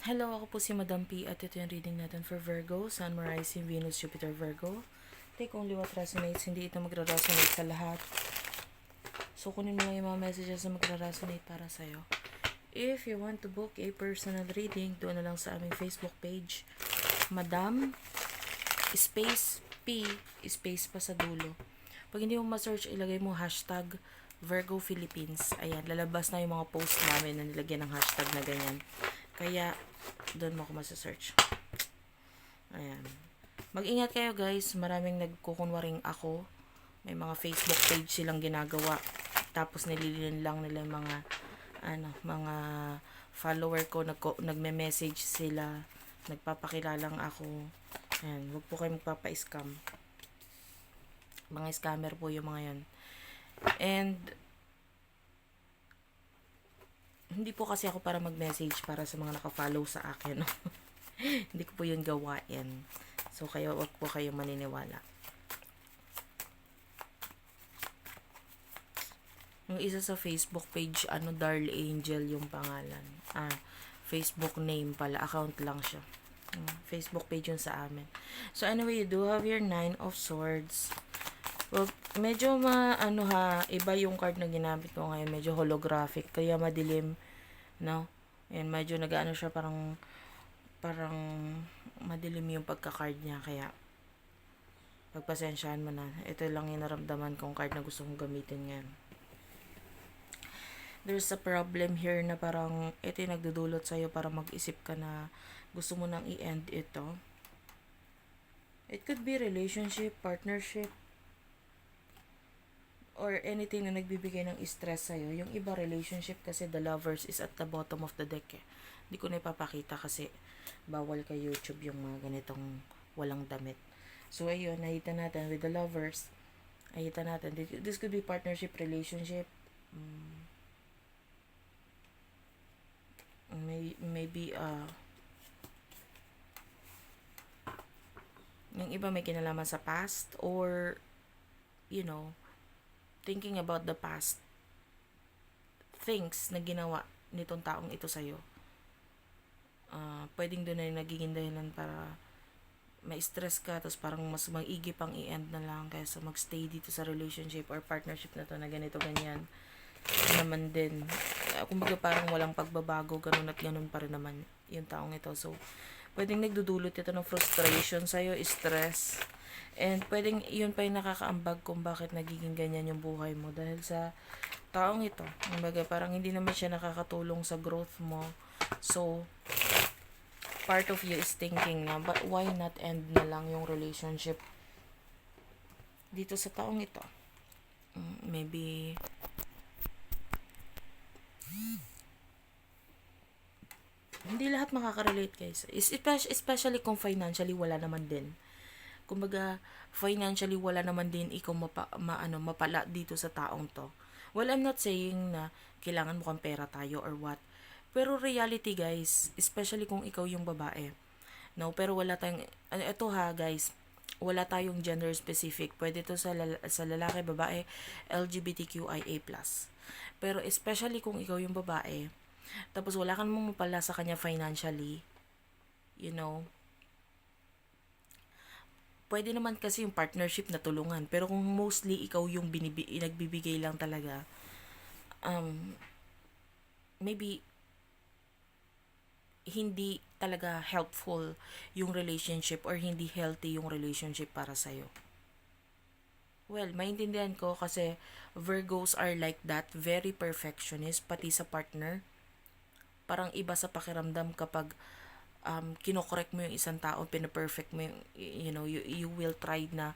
Hello, ako po si Madam P at ito yung reading natin for Virgo, Sun, Rising, Venus, Jupiter, Virgo. Take only what resonates, hindi ito magra-resonate sa lahat. So, kunin mo lang yung mga messages na magra-resonate para sa'yo. If you want to book a personal reading, doon na lang sa aming Facebook page, Madam, space P, space pa sa dulo. Pag hindi mo ma-search, ilagay mo hashtag Virgo Philippines. Ayan, lalabas na yung mga post namin na nilagyan ng hashtag na ganyan. Kaya, doon mo ako masa-search. Ayan. Mag-ingat kayo guys. Maraming nagkukunwaring ako. May mga Facebook page silang ginagawa. Tapos nililin lang nila yung mga follower ko. Nagme-message sila. Nagpapakilalang ako. Ayan. Huwag po kayo magpapa-scam. Mga scammer po yung mga yan. And, hindi po kasi ako para mag-message para sa mga naka-follow sa akin. Hindi ko po yun gawain. So, kayo, wag po kayo maniniwala. Yung isa sa Facebook page, Darl Angel yung pangalan. Facebook name pala. Account lang siya. Facebook page yun sa amin. So, anyway, you do have your 9 of Swords. Well, medyo iba yung card na ginamit ko ngayon. Medyo holographic. Kaya madilim, no? And medyo nag-ano siya parang madilim yung pagka-card niya. Kaya, pagpasensyahan mo na. Ito lang yung naramdaman kong card na gusto kong gamitin ngayon. There's a problem here na parang ito yung nagdudulot sa'yo para mag-isip ka na gusto mo nang i-end ito. It could be relationship, partnership, or anything na nagbibigay ng stress sa'yo. Yung iba relationship kasi the lovers is at the bottom of the deck eh. Hindi ko na ipapakita kasi bawal kay YouTube yung mga ganitong walang damit. So ayun, nakita natin with the lovers. Nakita natin, this could be partnership, relationship. Maybe yung iba may kinalaman sa past or thinking about the past things na ginawa nitong taong ito sa'yo. Pwedeng doon na nagiging dahilan para ma-stress ka, tapos parang mas mag-igi pang i-end na lang kaysa magstay dito sa relationship or partnership na to na ganito, ganyan. Naman din. Kumbaga parang walang pagbabago, ganun at ganun pa rin naman yung taong ito. So, pwedeng nagdudulot ito ng frustration sa'yo, stress. And pwedeng yun pa yung nakakaambag kung bakit nagiging ganyan yung buhay mo. Dahil sa taong ito. Kumbaga parang hindi naman siya nakakatulong sa growth mo. So, part of you is thinking na, but why not end na lang yung relationship dito sa taong ito? Maybe hindi lahat makaka-relate guys. Especially kung financially wala naman din. Kumbaga, financially wala naman din ikaw mapala dito sa taong to. Well, I'm not saying na kailangan mo kang pera tayo or what. Pero reality guys, especially kung ikaw yung babae. No, pero wala tayong, ito ha guys, wala tayong gender specific. Pwede to sa lalaki, babae, LGBTQIA+. Pero especially kung ikaw yung babae, tapos wala kang mapala sa kanya financially, pwede naman kasi yung partnership na tulungan. Pero kung mostly ikaw yung nagbibigay lang talaga, maybe hindi talaga helpful yung relationship or hindi healthy yung relationship para sa'yo. Well, maintindihan ko kasi Virgos are like that, very perfectionist, pati sa partner. Parang iba sa pakiramdam kapag kinokorek mo yung isang tao, pinaperfect mo yung, you will try na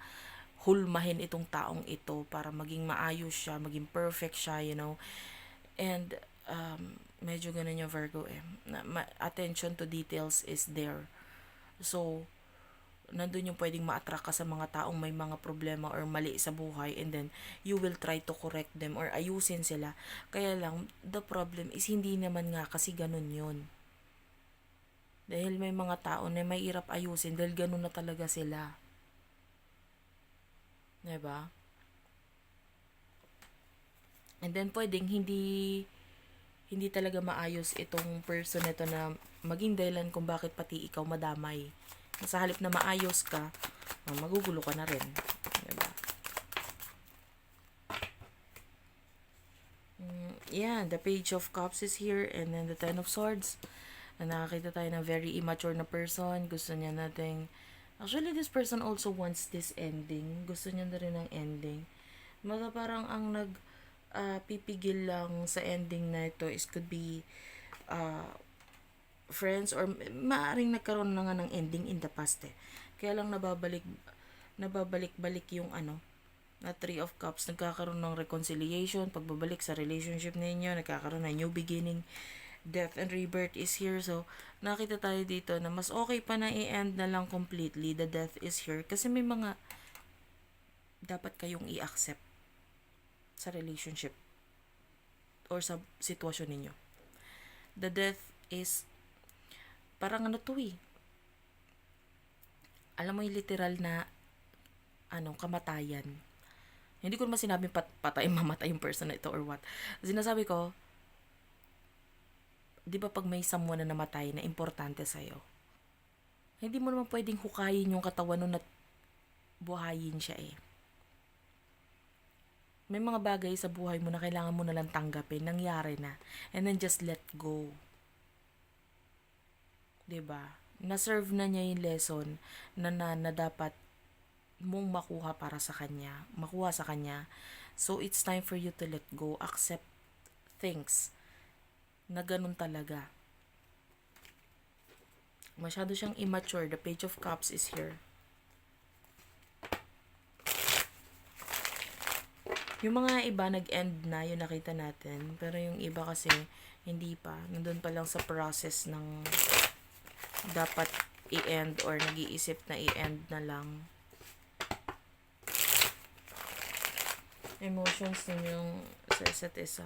hulmahin itong taong ito para maging maayos siya, maging perfect siya, And, medyo ganun yung Virgo eh. Attention to details is there. So, nandun yung pwedeng ma-attract ka sa mga taong may mga problema or mali sa buhay, and then you will try to correct them or ayusin sila. Kaya lang, the problem is hindi naman nga kasi ganun yun. Dahil may mga tao na may hirap ayusin dahil ganun na talaga sila. And then pwedeng hindi hindi talaga maayos itong person nito na maging dahilan kung bakit pati ikaw madamay. Sa halip na maayos ka, magugulo ka na rin. Diba? Yeah, the Page of Cups is here, and then the Ten of Swords. Nakakita tayo ng very immature na person. Gusto niya nating... Actually, this person also wants this ending. Gusto niya na rin ng ending. Parang ang pipigil lang sa ending na ito is could be friends, or maaring nagkaroon na nga ng ending in the past eh. Kaya lang nababalik-balik yung na Three of Cups, nagkakaroon ng reconciliation, pagbabalik sa relationship ninyo, nagkakaroon ng new beginning. Death and rebirth is here. So, nakita tayo dito na mas okay pa na i-end na lang completely. The death is here. Kasi may mga dapat kayong i-accept sa relationship or sa sitwasyon ninyo. The death is parang alam mo yung literal na kamatayan. Hindi ko naman sinabing mamatay yung person na ito or what. Sinasabi ko, di ba pag may someone na namatay na importante sa'yo, hindi mo naman pwedeng hukayin yung katawan nun at buhayin siya eh. May mga bagay sa buhay mo na kailangan mo nalang tanggapin, nangyari na, and then just let go. Diba? Na-serve na niya yung lesson na dapat mong makuha sa kanya. So, it's time for you to let go. Accept things na ganun talaga. Masyado siyang immature. The Page of Cups is here. Yung mga iba nag-end na, yung nakita natin. Pero yung iba kasi, hindi pa. Nandun pa lang sa process ng dapat i-end or nag-iisip na i-end na lang. Emotions ninyong sa isa't isa.